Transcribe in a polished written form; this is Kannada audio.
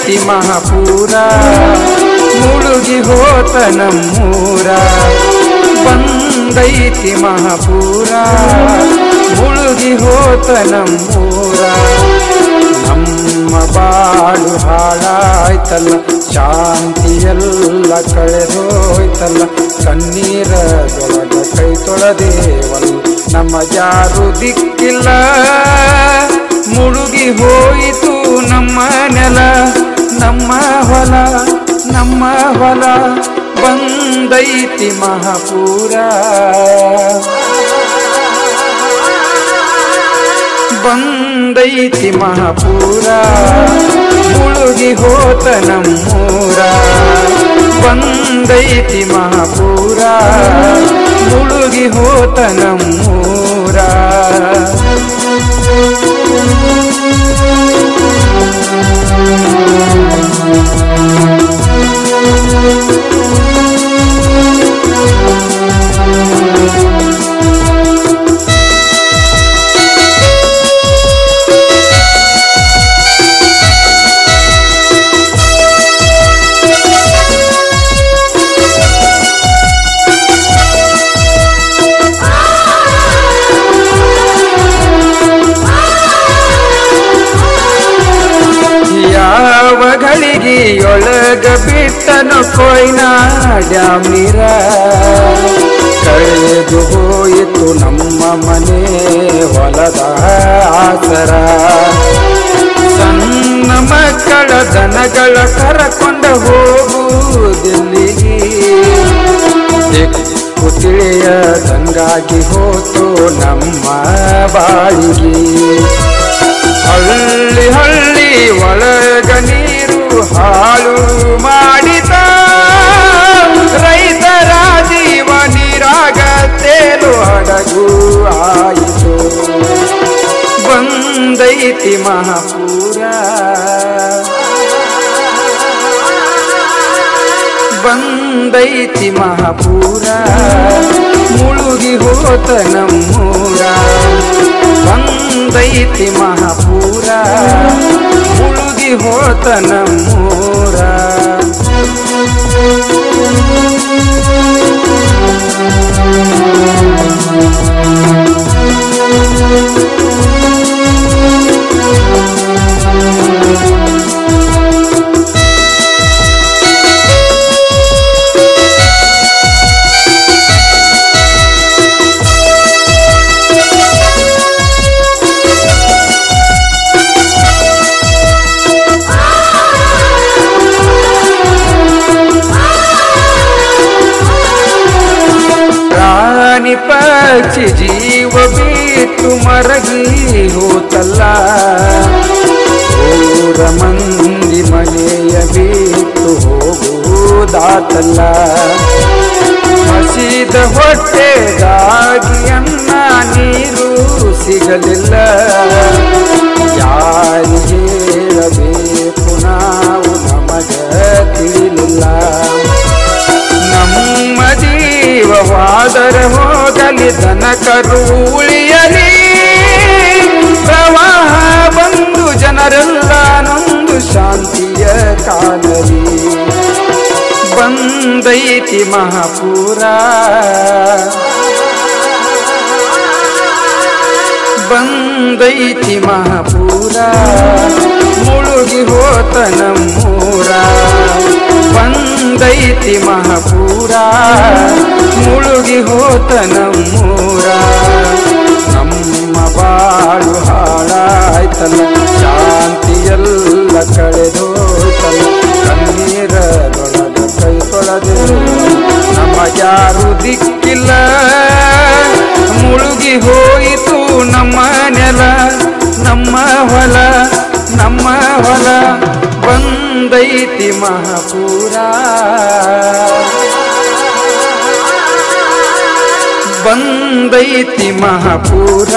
ಬಂದೈತಿ ಮಹಾಪೂರ ಮುಳುಗಿ ಹೋತ ನಮ್ಮೂರ ಬಂದೈತಿ ಮಹಾಪೂರ ಮುಳುಗಿ ಹೋತ ನಮ್ಮೂರ ನಮ್ಮ ಬಾಳು ಹಾಳಾಯ್ತಲ್ಲ ಶಾಂತಿಯೆಲ್ಲ ಕಳೆದೋಯ್ತಲ್ಲ ಕಣ್ಣೀರದೊಳಗ ಕೈ ತೊಳೆದೇವಲ್ಲ ನಮ್ಮ ಯಾರು ದಿಕ್ಕಿಲ್ಲ ಮುಳುಗಿ ಹೋಯಿತು ನಮ್ಮ ನೆಲ ನಮ್ಮ ಹೊಲ ಬಂದೈತಿ ಮಹಾಪೂರ ಬಂದೈತಿ ಮಹಾಪೂರ ಮುಳುಗಿ ಹೋತ ನಮ್ಮೂರ ಬಂದೈತಿ ಮಹಾಪೂರ ಮುಳುಗಿ ಹೋತ ನಮ್ಮೂರ ಗಳಿಗೆಯೊಳಗ ಬಿಟ್ಟನು ಕೊಯ್ನಾ ಡ್ಯಾಮ್ ನೀರ ಕಳೆದು ಹೋಯಿತು ನಮ್ಮ ಮನೆ ಹೊಲದ ಆಸರ ಸಣ್ಣ ಮಕ್ಕಳ ದನಗಳ ಕರಕೊಂಡ ಹೋಗುವುದೆಲ್ಲಿಗೆ ದಿಕ್ಕು ತಿಳಿಯದಂಗಾಗಿ ಹೋತು ನಮ್ಮ ಬಾಳಿಗೆ ಹಳ್ಳಿ ಹಳ್ಳಿ ಒಳಗ ನೀರು ಹಾಳು ಮಾಡಿದ ರೈತರ ಜೀವ ನೀರಾಗ ತೇಲು ಹಡಗು ಆಯಿತು ಬಂದೈತಿ ಮಹಾಪೂರ ಬಂದೈತಿ ಮಹಾಪೂರ ಮುಳುಗಿ ಹೋತ ನಮ್ಮೂರ ಬಂದೈತಿ ಮಹಾಪೂರ ಮುಳುಗಿ ಹೋತ ನಮ್ಮೂರ ಪಕ್ಷಿ ಜೀವ ಬಿಟ್ಟು ಮರಗಿ ಹೋತಲ್ಲ ಊರ ಮಂದಿ ಮನೆಯ ಬಿಟ್ಟು ಹೋಗುವುದಾತಲ್ಲ ಹಸಿದ ಹೊಟ್ಟೆಗಾಗಿ ಅನ್ನ ನೀರು ಸಿಗಲಿಲ್ಲ ಯಾರಿಗೆ ಹೇಳಬೇಕು ನಾವು ನಮಗ ತಿಳಿಲಿಲ್ಲ ನಮ್ಮ ಜೀವವಾದರ ಹೋಗಲಿ ದನ ಕರು ಉಳಿಯಲಿ ಪ್ರವಾಹ ಬಂದು ಜನರೆಲ್ಲ ನೊಂದು ಶಾಂತಿಯ ಕಾಣಲಿ ಬಂದೈತಿ ಮಹಾಪೂರ ಬಂದೈತಿ ಮಹಾಪೂರ ಮುಳುಗಿ ಹೋತ ನಮ್ಮೂರ ಬಂದೈತಿ ಮಹಾಪೂರ ಮುಳುಗಿ ಹೋತ ನಮ್ಮೂರ ನಮ್ಮ ಬಾಳು ಹಾಳಾಯ್ತಲ್ಲ ಶಾಂತಿಯೆಲ್ಲ ಕಳೆದೋಯ್ತಲ್ಲ ಕಣ್ಣೀರದೊಳಗ ಕೈ ತೊಳೆದು ನಮ್ಮ ಯಾರು ದಿಕ್ಕಿಲ್ಲ ಮುಳುಗಿ ಹೋಯಿತು ನಮ್ಮ ನೆಲ ನಮ್ಮ ಹೊಲ ಬಂದೈತಿ ಮಹಾಪೂರ ಬಂದೈತಿ ಮಹಾಪೂರ